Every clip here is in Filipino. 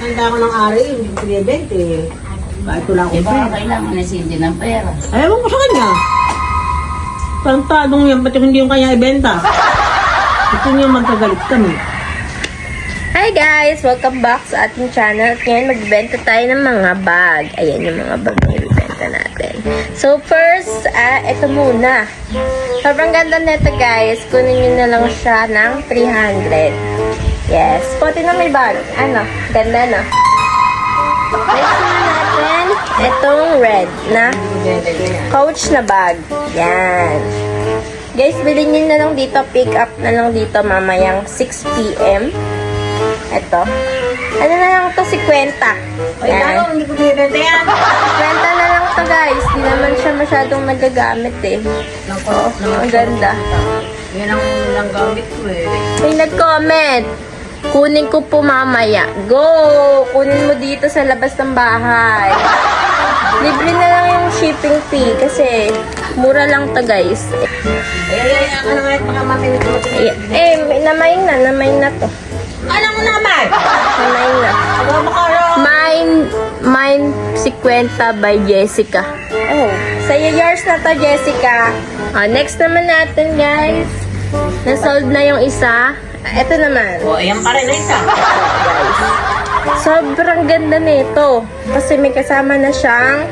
Tanda ko ng ari, hindi ko pinibente eh. Bakit ko lang ako Iba, pa? kailangan na Cindy ng pera. Ayaw ko sa kanya. Tantadong yan, pati hindi yung kanya ibenta. Gusto niya magkagalit kami. Hi guys! Welcome back sa ating channel. At ngayon magbenta tayo ng mga bag. Ayan yung mga bag na ibenta natin. So first, ito muna. Sobrang ganda nito guys. Kunin nyo na lang siya ng 300. Yes. Pati na may bag. Ano? Ganda no? Next na natin, itong red na Coach na bag. Yan. Guys, bilhin nyo na lang dito. Pick up na lang dito mamayang 6 PM. Ito. Ano na lang to? 50. Ay, Yan. hindi ko pinibenta yan. 50 na lang to guys. Di naman siya masyadong nagagamit eh. Oh, ang ganda. Yan ang lang gamit ko eh. May nag-comment. Kunin ko po mamaya. Go! Kunin mo dito sa labas ng bahay. Libre na lang yung shipping fee kasi mura lang to guys. Ay, ano nga yung mga matinig ko. Namain na to. Alam mo naman! Namain na. Ano makara? Mine 50 by Jessica. Oh, sa'yo yours na to, Jessica. Next naman natin, guys. Na-sold na yung isa. Ito naman. O, ayan pa rin na isa. Guys. Sobrang ganda nito. Kasi may kasama na siyang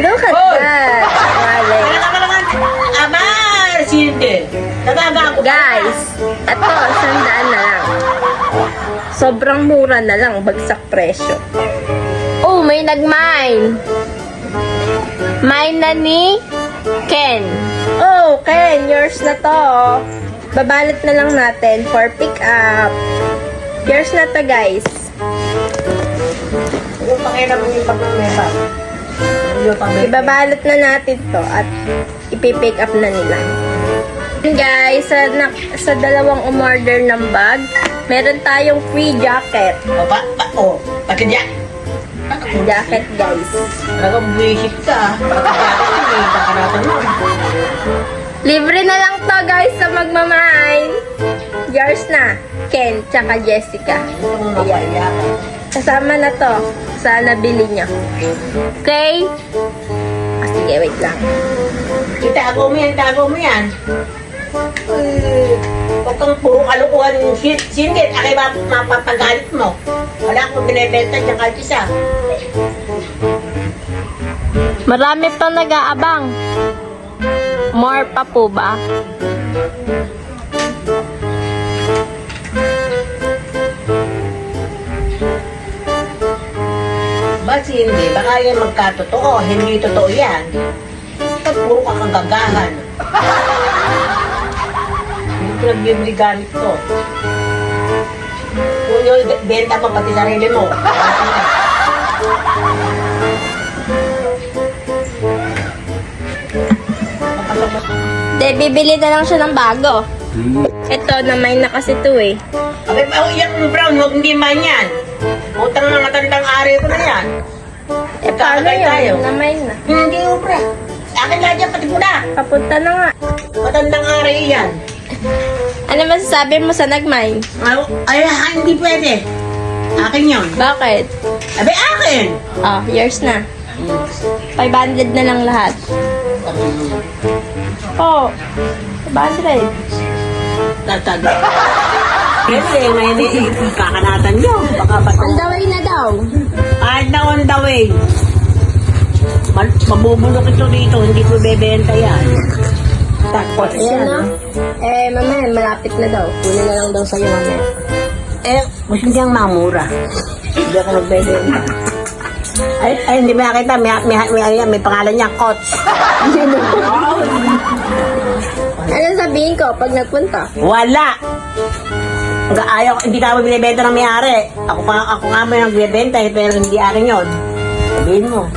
look at Hoy! that. Wallet. Kaya ka naman. Aba! Cindy. Nagaga ko. Guys, ito, 100 na lang. Sobrang mura na lang, bagsak presyo. Oh, may nag-mine. Mine na ni Ken. Oh, Ken, yours na to. Babalot na lang natin for pick up. Yours na to, guys. Yung pakiramang yung pagmamesa. Ibabalot na natin to at ipipick up na nila. Guys, sa dalawang umorder ng bag, meron tayong free jacket. O, pati dyan. Jacket, guys. Talagang buwisit ka. Kakaratan mo. Libre na lang to, guys, sa magmamahal. Yours na, Ken, tsaka Jessica. Ito mo mapaya. Kasama na to sa nabili nyo. Okay? Sige, wait lang. Itago mo yan. Huwag kang puro kalukuhan yung singit. Akay mapapagalit mo. Wala akong binibenta dyan kahit isa. Marami pang nag-aabang. More pa po ba? Ba't hindi? Baka yan magkatotoo. Hindi totoo yan. Ba't puro ka kang gagahan? Hindi ko nagbibili gamit ko. Kung yun, benta pa pati sarili mo. De, bibili na lang siya ng bago. Ito, namay na kasi to eh. Abay, yung brown, huwag hindi man yan. Utang na matandang ari ko na yan. Paano tayo. yun? Namay na. Hindi, ubra. Akin lahat yan, pati ko na. Papunta na nga. Matandang ari yan. Ano masasabi mo sa nagmay? Ay, hindi pwede. Akin yun. Bakit? Abay, akin. Oh, yours na. 500 na lang lahat. Oh, 500. Tataga. Kasi ngayon kakanatan nyo. Baka bato. On the way na daw. Kahit na on the way. Mabubulok ito dito. Hindi ko bebenta yan. Takot Ayan yan. na. Mamaya, malapit na daw. Kunin na lang daw sa'yo mamaya. Mas hindi ang mamura. Hindi ako nagbebenta. Ay, hindi mo nakita. May pangalan niya, Coach. Ano sabihin ko pag nagpunta? Wala! Ayaw, hindi ka binibenta ng may-ari. Ako nga may nagbibenta, pero hindi akin yun. Sabihin mo.